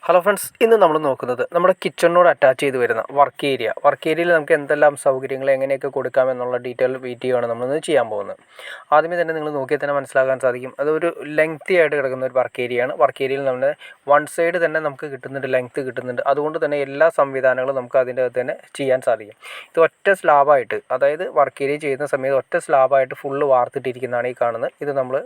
Hello friends, ഇന്ന് നമ്മൾ നോക്കുന്നത് നമ്മുടെ കിച്ചണിനോട് അറ്റാച്ച് ചെയ്ത് വരുന്ന വർക്ക് ഏരിയയിൽ നമുക്ക് എന്തെല്ലാം സൗകര്യങ്ങൾ എങ്ങനെയൊക്കെ കൊടുക്കാമെന്നുള്ള ഡീറ്റെയിൽ വീഡിയോ ആണ് നമ്മളിന്ന് ചെയ്യാൻ പോകുന്നത്. ആദ്യമേ തന്നെ നിങ്ങൾ നോക്കിയാൽ തന്നെ മനസ്സിലാക്കാൻ സാധിക്കും, അതൊരു ലെങ്തി ആയിട്ട് കിടക്കുന്ന ഒരു വർക്ക് ഏരിയയാണ്. വർക്ക് ഏരിയയിൽ നമ്മൾ വൺ സൈഡ് തന്നെ നമുക്ക് കിട്ടുന്നുണ്ട്, ലെങ്ത്ത് കിട്ടുന്നുണ്ട്. അതുകൊണ്ട് തന്നെ എല്ലാ സംവിധാനങ്ങളും നമുക്ക് അതിൻ്റെ അകത്ത് തന്നെ ചെയ്യാൻ സാധിക്കും. ഇത് ഒറ്റ സ്ലാബായിട്ട്, അതായത് വർക്ക് ഏരിയ ചെയ്യുന്ന സമയത്ത് ഒറ്റ സ്ലാബായിട്ട് ഫുള്ള് വാർത്തിട്ടിരിക്കുന്നതാണ് ഈ കാണുന്നത്. ഇത് നമ്മൾ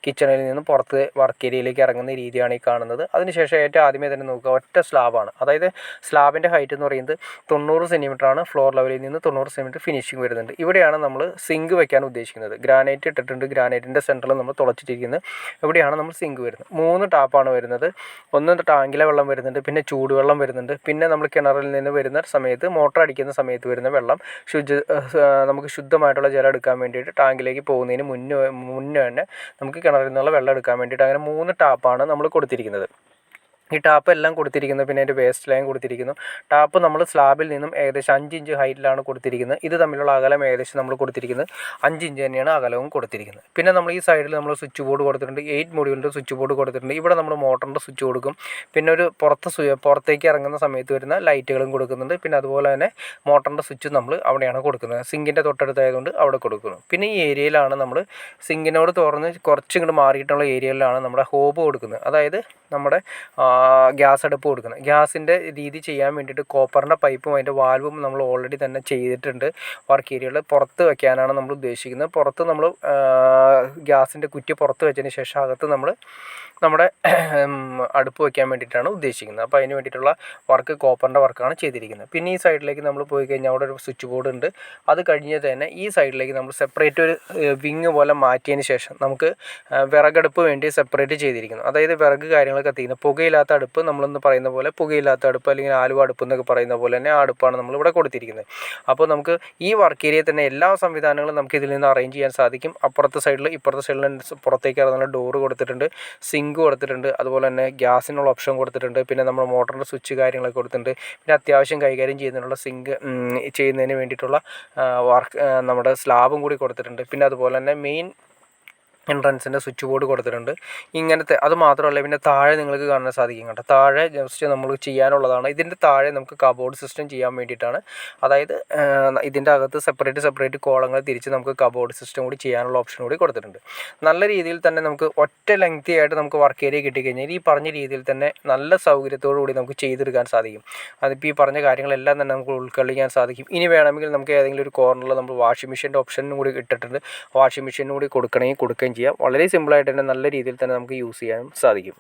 കിച്ചണിൽ നിന്ന് പുറത്ത് വർക്ക് ഏരിയയിലേക്ക് ഇറങ്ങുന്ന രീതിയാണ് ഈ കാണുന്നത്. അതിനുശേഷം ആദ്യമേ തന്നെ നോക്കുക, ഒറ്റ സ്ലാബാണ്. അതായത് സ്ലാബിൻ്റെ ഹൈറ്റ് എന്ന് പറയുന്നത് 90 സെൻറ്റിമീറ്ററാണ്. ഫ്ലോർ ലെവലിൽ നിന്ന് 90 സെൻറ്റിമീറ്റർ ഫിനിഷിംഗ് വരുന്നുണ്ട്. ഇവിടെയാണ് നമ്മൾ സിങ്ക് വെക്കാൻ ഉദ്ദേശിക്കുന്നത്. ഗ്രാനൈറ്റ് ഇട്ടിട്ടുണ്ട്, ഗ്രാനൈറ്റിൻ്റെ സെൻറ്ററിൽ നമ്മൾ തുളച്ചിട്ടിരിക്കുന്നത്. ഇവിടെയാണ് നമ്മൾ സിങ്ക് വരുന്നത്. 3 ടാപ്പാണ് വരുന്നത്. ഒന്ന് ടാങ്കിലെ വെള്ളം വരുന്നുണ്ട്, പിന്നെ ചൂടുവെള്ളം വരുന്നുണ്ട്, പിന്നെ നമ്മൾ കിണറിൽ നിന്ന് വരുന്ന സമയത്ത് മോട്ടർ അടിക്കുന്ന സമയത്ത് വരുന്ന വെള്ളം നമുക്ക് ശുദ്ധമായിട്ടുള്ള ജലം എടുക്കാൻ വേണ്ടിയിട്ട് ടാങ്കിലേക്ക് പോകുന്നതിന് മുന്നേ തന്നെ നമുക്ക് കിണറിൽ നിന്നുള്ള വെള്ളം എടുക്കാൻ വേണ്ടിയിട്ട് അങ്ങനെ 3 ടാപ്പാണ് നമ്മൾ കൊടുത്തിരിക്കുന്നത്. ഈ ടാപ്പ് എല്ലാം കൊടുത്തിരിക്കുന്നത്. പിന്നെ അതിൻ്റെ വേസ്റ്റ് ലൈൻ കൊടുത്തിരിക്കുന്നു. ടാപ്പ് നമ്മൾ സ്ലാബിൽ നിന്നും ഏകദേശം 5 ഇഞ്ച് ഹൈറ്റിലാണ് കൊടുത്തിരിക്കുന്നത്. ഇത് തമ്മിലുള്ള അകലം ഏകദേശം നമ്മൾ കൊടുത്തിരിക്കുന്നത് 5 ഇഞ്ച് തന്നെയാണ് അകലവും കൊടുത്തിരിക്കുന്നത്. പിന്നെ നമ്മൾ ഈ സൈഡിൽ നമ്മൾ സ്വിച്ച് ബോർഡ് കൊടുത്തിട്ടുണ്ട്. 8 മൊഡ്യൂളിൻ്റെ സ്വിച്ച് ബോർഡ് കൊടുത്തിട്ടുണ്ട്. ഇവിടെ നമ്മൾ മോട്ടറിൻ്റെ സ്വിച്ച് കൊടുക്കും. പിന്നെ ഒരു പുറത്തേക്ക് ഇറങ്ങുന്ന സമയത്ത് വരുന്ന ലൈറ്റുകളും കൊടുക്കുന്നുണ്ട്. പിന്നെ അതുപോലെ തന്നെ മോട്ടറിൻ്റെ സ്വിച്ച് നമ്മൾ അവിടെയാണ് കൊടുക്കുന്നത്. സിങ്കിൻ്റെ തൊട്ടടുത്തായതുകൊണ്ട് അവിടെ കൊടുക്കുന്നു. പിന്നെ ഈ ഏരിയയിലാണ് നമ്മൾ സിങ്കിനോട് തുറന്ന് കുറച്ചിങ്ങോട്ട് മാറിയിട്ടുള്ള ഏരിയയിലാണ് നമ്മുടെ ഹോബ് കൊടുക്കുന്നത്. അതായത് നമ്മുടെ ഗ്യാസ് അടുപ്പ് കൊടുക്കുന്നത്. ഗ്യാസിൻ്റെ രീതി ചെയ്യാൻ വേണ്ടിയിട്ട് കോപ്പറിൻ്റെ പൈപ്പും അതിൻ്റെ വാൽവും നമ്മൾ ഓൾറെഡി തന്നെ ചെയ്തിട്ടുണ്ട്. വർക്ക് ഏരിയയിൽ പുറത്ത് വെക്കാനാണ് നമ്മൾ ഉദ്ദേശിക്കുന്നത്. പുറത്ത് നമ്മൾ ഗ്യാസിൻ്റെ കുറ്റി പുറത്ത് വെച്ചതിന് ശേഷം അകത്ത് നമ്മൾ നമ്മുടെ അടുപ്പ് വയ്ക്കാൻ വേണ്ടിയിട്ടാണ് ഉദ്ദേശിക്കുന്നത്. അപ്പോൾ അതിന് വേണ്ടിയിട്ടുള്ള വർക്ക് കോപ്പറിൻ്റെ വർക്കാണ് ചെയ്തിരിക്കുന്നത്. പിന്നെ ഈ സൈഡിലേക്ക് നമ്മൾ പോയി കഴിഞ്ഞാൽ അവിടെ ഒരു സ്വിച്ച് ബോർഡ് ഉണ്ട്. അത് കഴിഞ്ഞ് തന്നെ ഈ സൈഡിലേക്ക് നമ്മൾ സെപ്പറേറ്റ് ഒരു വിങ് പോലെ മാറ്റിയതിന് ശേഷം നമുക്ക് വിറകടുപ്പ് വേണ്ടി സെപ്പറേറ്റ് ചെയ്തിരിക്കുന്നു. അതായത് വിറക് കാര്യങ്ങൾ കത്തിക്കുന്ന പുകയില്ലാത്ത അടുപ്പ്, നമ്മളൊന്ന് പറയുന്ന പോലെ പുകയില്ലാത്ത അടുപ്പ് അല്ലെങ്കിൽ ആലുവ അടുപ്പ് എന്നൊക്കെ പറയുന്ന പോലെ തന്നെ ആ അടുപ്പാണ് നമ്മളിവിടെ കൊടുത്തിരിക്കുന്നത്. അപ്പോൾ നമുക്ക് ഈ വർക്ക് ഏരിയയിൽ തന്നെ എല്ലാ സംവിധാനങ്ങളും നമുക്ക് ഇതിൽ നിന്ന് അറേഞ്ച് ചെയ്യാൻ സാധിക്കും. അപ്പുറത്തെ സൈഡിൽ ഇപ്പുറത്തെ സൈഡിൽ പുറത്തേക്ക് ഇറങ്ങുന്ന ഡോറ് കൊടുത്തിട്ടുണ്ട്, സിങ്ക് കൊടുത്തിട്ടുണ്ട്, അതുപോലെ തന്നെ ഗ്യാസിനുള്ള ഓപ്ഷൻ കൊടുത്തിട്ടുണ്ട്. പിന്നെ നമ്മൾ മോട്ടറിൻ്റെ സ്വിച്ച് കാര്യങ്ങളൊക്കെ കൊടുത്തിട്ടുണ്ട്. പിന്നെ അത്യാവശ്യം കൈകാര്യം ചെയ്യുന്നതിനുള്ള സിങ്ക് ചെയ്യുന്നതിന് വേണ്ടിയിട്ടുള്ള വർക്ക് നമ്മുടെ സ്ലാബും കൂടി കൊടുത്തിട്ടുണ്ട്. പിന്നെ അതുപോലെ തന്നെ മെയിൻ എൻട്രൻസിൻ്റെ സ്വിച്ച് ബോർഡ് കൊടുത്തിട്ടുണ്ട്. ഇങ്ങനത്തെ അത് മാത്രമല്ല, പിന്നെ താഴെ നിങ്ങൾക്ക് കാണാൻ സാധിക്കും കേട്ടോ. താഴെ ജസ്റ്റ് നമ്മൾ ചെയ്യാനുള്ളതാണ്. ഇതിൻ്റെ താഴെ നമുക്ക് കബോർഡ് സിസ്റ്റം ചെയ്യാൻ വേണ്ടിയിട്ടാണ്. അതായത് ഇതിൻ്റെ അകത്ത് സെപ്പറേറ്റ് കോളങ്ങൾ തിരിച്ച് നമുക്ക് കബോർഡ് സിസ്റ്റം കൂടി ചെയ്യാനുള്ള ഓപ്ഷൻ കൂടി കൊടുത്തിട്ടുണ്ട്. നല്ല രീതിയിൽ തന്നെ നമുക്ക് ഒറ്റ ലെങ്തി ആയിട്ട് നമുക്ക് വർക്ക് ഏരിയ കിട്ടിക്കഴിഞ്ഞാൽ ഈ പറഞ്ഞ രീതിയിൽ തന്നെ നല്ല സൗകര്യത്തോടു കൂടി നമുക്ക് ചെയ്തെടുക്കാൻ സാധിക്കും. അതിപ്പോൾ ഈ പറഞ്ഞ കാര്യങ്ങളെല്ലാം തന്നെ നമുക്ക് ഉൾക്കൊള്ളിക്കാൻ സാധിക്കും. ഇനി വേണമെങ്കിൽ നമുക്ക് ഏതെങ്കിലും ഒരു കോർണറിൽ നമ്മൾ വാഷിംഗ് മെഷീൻ്റെ ഓപ്ഷനും കൂടി ഇട്ടിട്ടുണ്ട്. വാഷിംഗ് മെഷീനും കൂടി കൊടുക്കുകയും ചെയ്യാം. വളരെ സിമ്പിളായിട്ട് തന്നെ നല്ല രീതിയിൽ തന്നെ നമുക്ക് യൂസ് ചെയ്യാനും സാധിക്കും.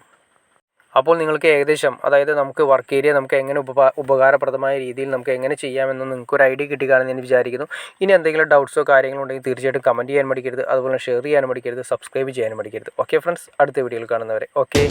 അപ്പോൾ നിങ്ങൾക്ക് ഏകദേശം, അതായത് നമുക്ക് വർക്ക് ഏരിയ നമുക്ക് എങ്ങനെ ഉപകാരപ്രദമായ രീതിയിൽ നമുക്ക് എങ്ങനെ ചെയ്യാമെന്ന് നിങ്ങൾക്ക് ഒരു ഐഡിയ കിട്ടിക്കാണെന്ന് ഞാൻ വിചാരിക്കുന്നു. ഇനി എന്തെങ്കിലും ഡൗട്ട്സോ കാര്യങ്ങളോ ഉണ്ടെങ്കിൽ തീർച്ചയായിട്ടും കമൻറ്റ് ചെയ്യാൻ മടിക്കരുത്. അതുപോലെ ഷെയർ ചെയ്യാനും മടിക്കരുത്, സബ്സ്ക്രൈബ് ചെയ്യാനും മടിക്കരുത്. ഓക്കെ ഫ്രണ്ട്സ്, അടുത്ത വീഡിയോയിൽ കാണുന്നവരെ ഓക്കെ.